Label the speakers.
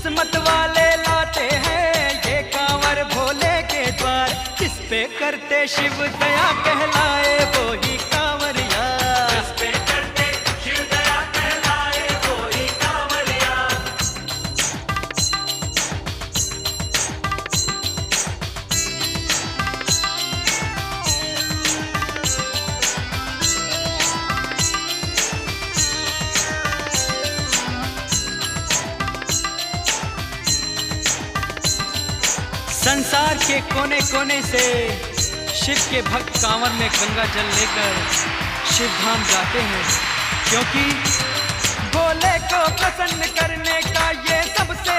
Speaker 1: किस्मत वाले लाते हैं ये कांवर भोले के द्वार, जिस पे करते शिव दया कहलाए वो ही कांवरिया।
Speaker 2: जिस पे करते शिव दया कहलाए वो ही कांवरिया।
Speaker 1: संसार के कोने कोने से शिव के भक्त कांवर में गंगा जल लेकर शिव धाम जाते हैं, क्योंकि भोले को प्रसन्न करने का ये सबसे